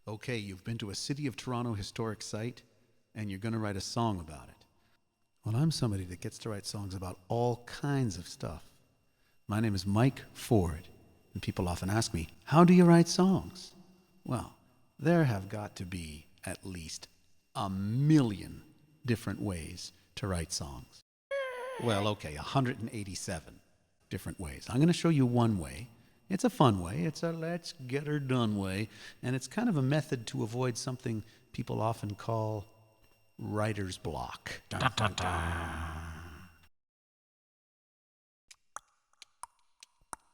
Okay, you've been to a City of Toronto historic site, and you're going to write a song about it. Well, I'm somebody that gets to write songs about all kinds of stuff. My name is Mike Ford, and people often ask me, how do you write songs? Well, there have got to be at least 1,000,000 different ways to write songs. Well, okay, 187 different ways. I'm going to show you one way. It's a fun way. It's a let's get her done way. And it's kind of a method to avoid something people often call writer's block. Dun, dun, dun.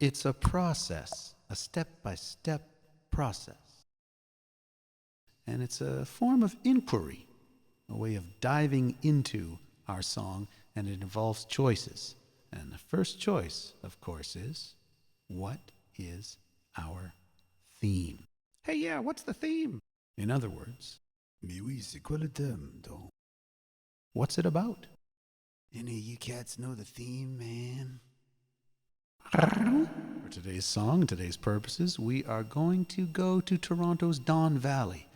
It's a process, a step-by-step process. And it's a form of inquiry, a way of diving into our song, and it involves choices. And the first choice, of course, is what is our theme? Hey, yeah, what's the theme? In other words, Mais oui, c'est quoi le thème, donc? what's it about? Any of you cats know the theme, man? For today's song, today's purposes, we are going to go to Toronto's Don Valley,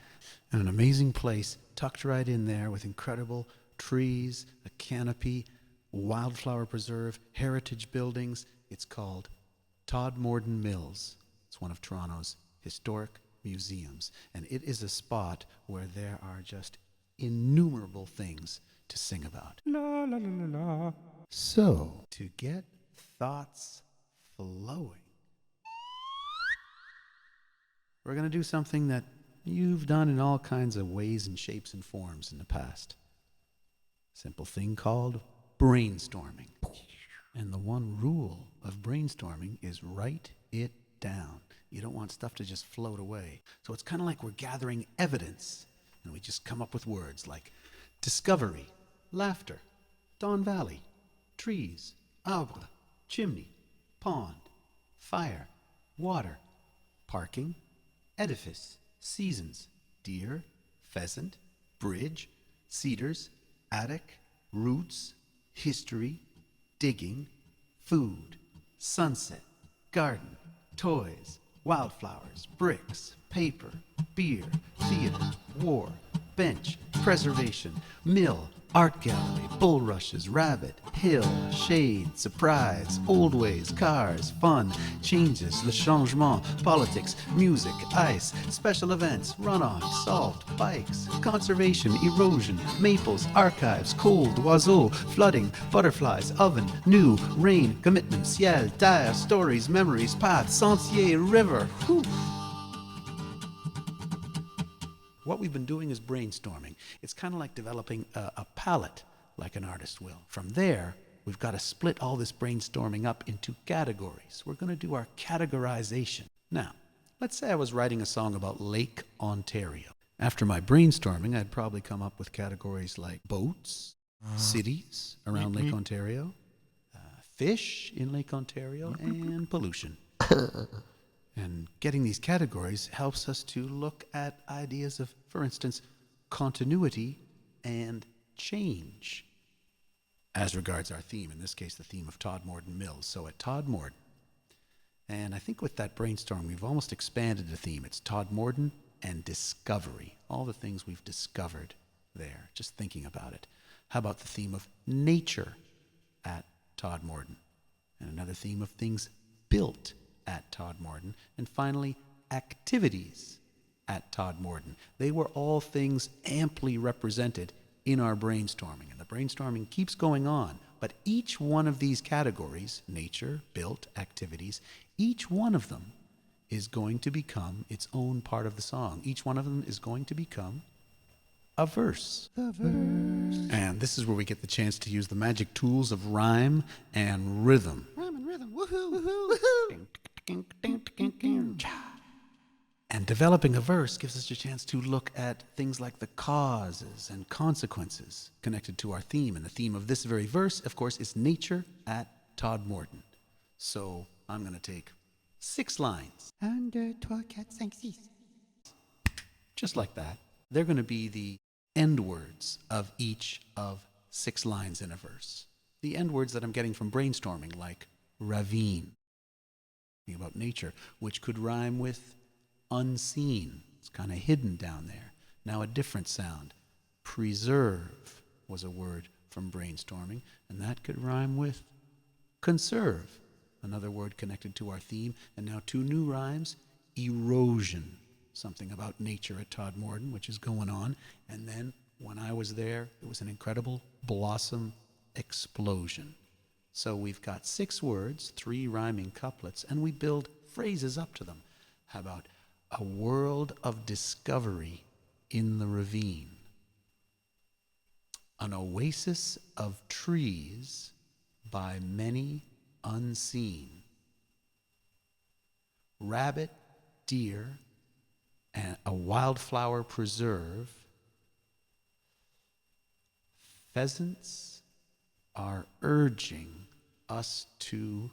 an amazing place tucked right in there with incredible trees, a canopy, wildflower preserve, heritage buildings. It's called Todmorden Mills. It's one of Toronto's historic museums, and it is a spot where there are just innumerable things to sing about. La la la la la. So, to get thoughts flowing, we're going to do something that you've done in all kinds of ways and shapes and forms in the past. Simple thing called brainstorming. And the one rule of brainstorming is write it down. You don't want stuff to just float away. So it's kind of like we're gathering evidence, and we just come up with words like discovery, laughter, Don Valley, trees, arbre, chimney, pond, fire, water, parking, edifice, seasons, deer, pheasant, bridge, cedars, attic, roots, history, digging, food, sunset, garden, toys, wildflowers, bricks, paper, beer, theater, war, bench, preservation, mill, art gallery, bulrushes, rabbit, hill, shade, surprise, old ways, cars, fun, changes, le changement, politics, music, ice, special events, runoff, salt, bikes, conservation, erosion, maples, archives, cold, oiseaux, flooding, butterflies, oven, new, rain, commitment, ciel, terre, stories, memories, path, sentier, river. Whew. What we've been doing is brainstorming. It's kind of like developing a palette, like an artist will. From there, we've got to split all this brainstorming up into categories. We're going to do our categorization. Now, let's say I was writing a song about Lake Ontario. After my brainstorming, I'd probably come up with categories like boats, cities around Lake Ontario, fish in Lake Ontario, and pollution. And getting these categories helps us to look at ideas of, for instance, continuity and change. As regards our theme, in this case, the theme of Todmorden Mills. So at Todmorden, and I think with that brainstorm, we've almost expanded the theme. It's Todmorden and discovery. All the things we've discovered there, just thinking about it. How about the theme of nature at Todmorden? And another theme of things built at Todmorden, and finally, activities at Todmorden. They were all things amply represented in our brainstorming, and the brainstorming keeps going on, but each one of these categories, nature, built, activities, each one of them is going to become its own part of the song. Each one of them is going to become a verse. The verse. And this is where we get the chance to use the magic tools of rhyme and rhythm. Rhyme and rhythm. Woohoo! Woohoo! Woohoo! And developing a verse gives us a chance to look at things like the causes and consequences connected to our theme. And the theme of this very verse, of course, is nature at Todmorden. So I'm going to take 6 lines. 1, 2, 3, 4, 5, 6. Just like that. They're going to be the end words of each of 6 lines in a verse. The end words that I'm getting from brainstorming, like ravine, about nature, which could rhyme with unseen, It's kind of hidden down there. Now a different sound. Preserve was a word from brainstorming, and that could rhyme with conserve, another word connected to our theme. And now two new rhymes. Erosion, something about nature at Todmorden, which is going on. And then when I was there, it was an incredible blossom explosion. So we've got 6 words, 3 rhyming couplets, and we build phrases up to them. How about a world of discovery in the ravine? An oasis of trees by many unseen. Rabbit, deer, and a wildflower preserve. Pheasants are urging us to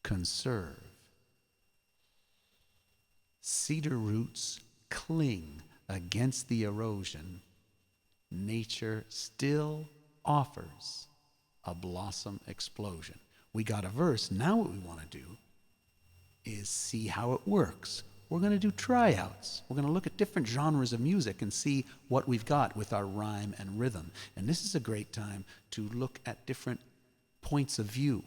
conserve. Cedar roots cling against the erosion. Nature still offers a blossom explosion. We got a verse. Now what we want to do is see how it works. We're going to do tryouts. We're going to look at different genres of music and see what we've got with our rhyme and rhythm. And this is a great time to look at different points of view.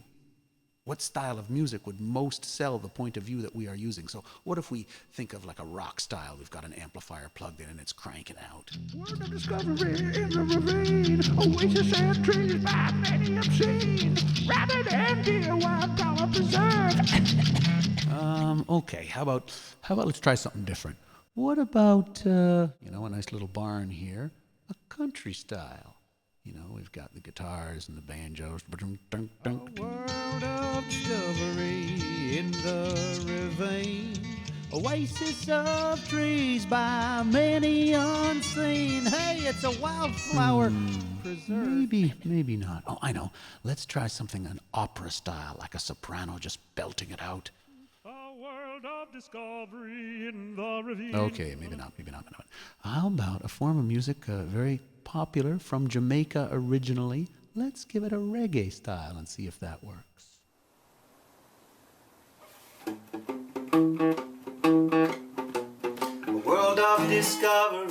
What style of music would most sell the point of view that we are using? So what if we think of like a rock style? We've got an amplifier plugged in and it's cranking out. World of discovery in the ravine, oasis and trees by many unseen, rabbit and deer, wildflower preserve. Okay, how about let's try something different. What about a nice little barn here, a country style? We've got the guitars and the banjos. A world of discovery in the ravine, oasis of trees by many unseen. Hey, it's a wildflower preserve. Maybe not. Oh, I know. Let's try something an opera style, like a soprano just belting it out. A world of discovery in the ravine. Okay, maybe not. How about a form of music very popular from Jamaica originally? Let's give it a reggae style and see if that works. A world of discovery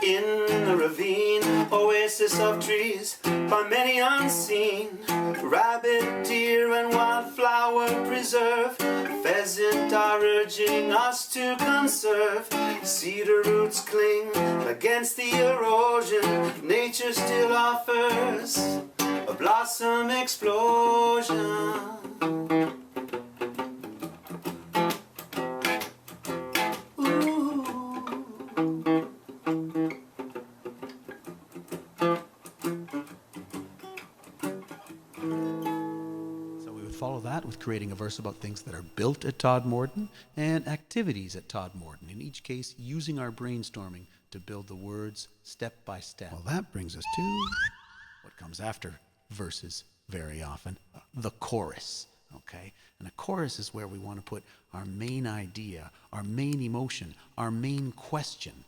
in the ravine, oasis of trees by many unseen. Rabbit, deer, and wildflower preserve. Pheasant are urging us to conserve. Cedar roots cling against the erosion. Nature still offers a blossom explosion. Follow that with creating a verse about things that are built at Todmorden and activities at Todmorden, in each case using our brainstorming to build the words step by step. Well, that brings us to what comes after verses very often, the chorus. Okay? And a chorus is where we want to put our main idea, our main emotion, our main question.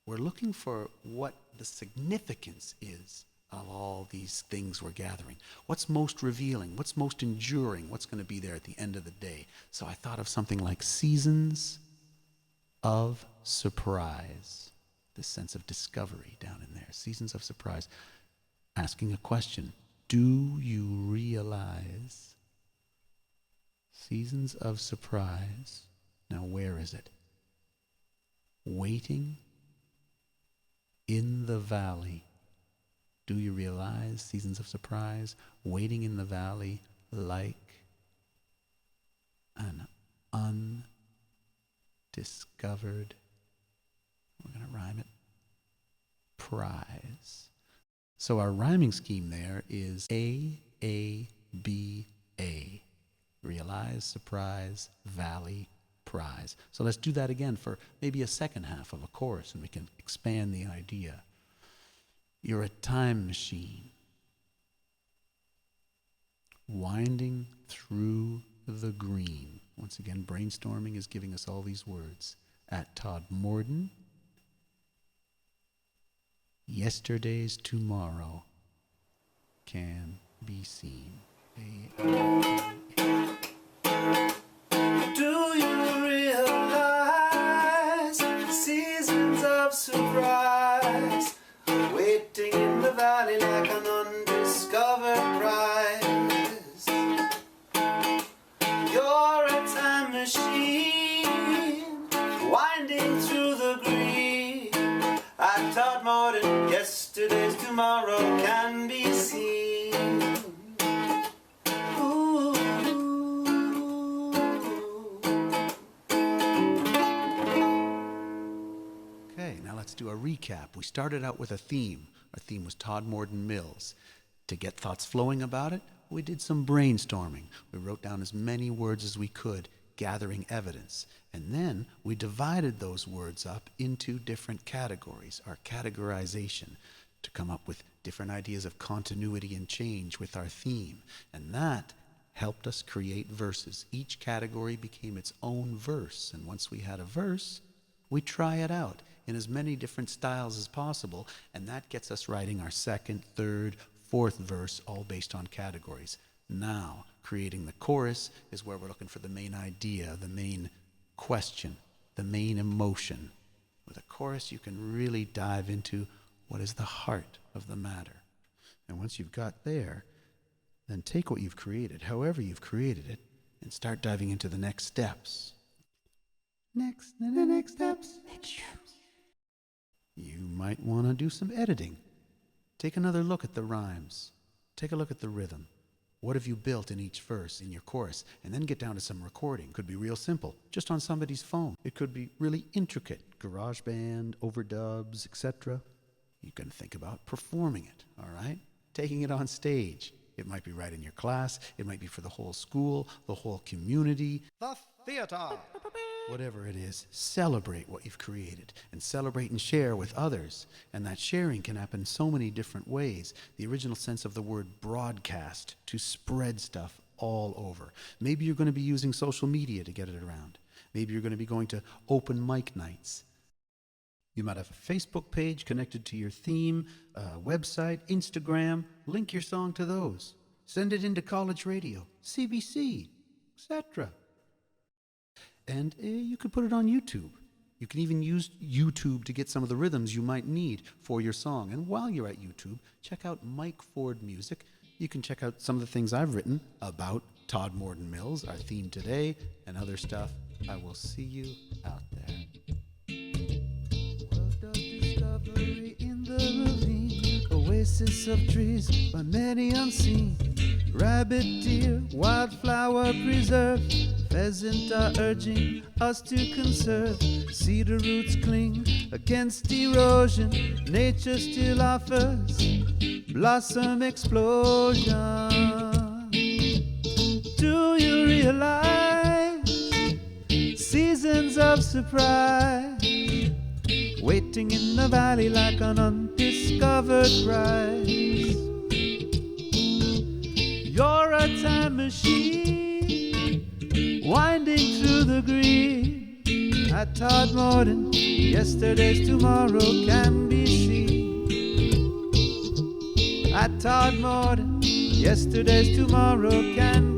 We're looking for what the significance is of all these things we're gathering. What's most revealing? What's most enduring? What's going to be there at the end of the day? So I thought of something like seasons of surprise. This sense of discovery down in there. Seasons of surprise. Asking a question. Do you realize? Seasons of surprise. Now where is it? Waiting in the valley. Do you realize? Seasons of surprise, waiting in the valley like an undiscovered, we're going to rhyme it, prize. So our rhyming scheme there is A-A-B-A. Realize, surprise, valley, prize. So let's do that again for maybe a second half of a chorus and we can expand the idea. You're a time machine, winding through the green. Once again, brainstorming is giving us all these words. At Todmorden, yesterday's tomorrow can be seen. Do you realize? surprise, waiting in the valley like an undiscovered prize. You're a time machine, winding through the green. At Todmorden, yesterday's tomorrow can be seen. Ooh. Okay, now let's do a recap. We started out with a theme. Our theme was Todmorden Mills. To get thoughts flowing about it, we did some brainstorming. We wrote down as many words as we could, gathering evidence. And then we divided those words up into different categories, our categorization, to come up with different ideas of continuity and change with our theme. And that helped us create verses. Each category became its own verse. And once we had a verse, we try it out in as many different styles as possible. And that gets us writing our second, third, fourth verse, all based on categories. Now, creating the chorus is where we're looking for the main idea, the main question, the main emotion. With a chorus, you can really dive into what is the heart of the matter. And once you've got there, then take what you've created, however you've created it, and start diving into the next steps. The next steps. You might want to do some editing. Take another look at the rhymes. Take a look at the rhythm. What have you built in each verse in your chorus? And then get down to some recording. Could be real simple, just on somebody's phone. It could be really intricate, GarageBand, overdubs, etc. You can think about performing it, all right? Taking it on stage. It might be right in your class. It might be for the whole school, the whole community. The theater. Whatever it is, celebrate what you've created and celebrate and share with others. And that sharing can happen so many different ways. The original sense of the word broadcast, to spread stuff all over. Maybe you're going to be using social media to get it around. Maybe you're going to be going to open mic nights. You might have a Facebook page connected to your theme, website, Instagram. Link your song to those. Send it into college radio, CBC, etc. And you could put it on YouTube. You can even use YouTube to get some of the rhythms you might need for your song. And while you're at YouTube, check out mikefordmusic. You can check out some of the things I've written about Todmorden Mills, our theme today, and other stuff. I will see you out there. World of discovery in the ravine, oasis of trees by many unseen. Rabbit, deer, wildflower preserve, pheasant are urging us to conserve. Cedar roots cling against erosion, nature still offers blossom explosion. Do you realize seasons of surprise, waiting in the valley like an undiscovered prize? You're a time machine, winding through the green. At Todmorden, yesterday's tomorrow can be seen. At Todmorden, yesterday's tomorrow can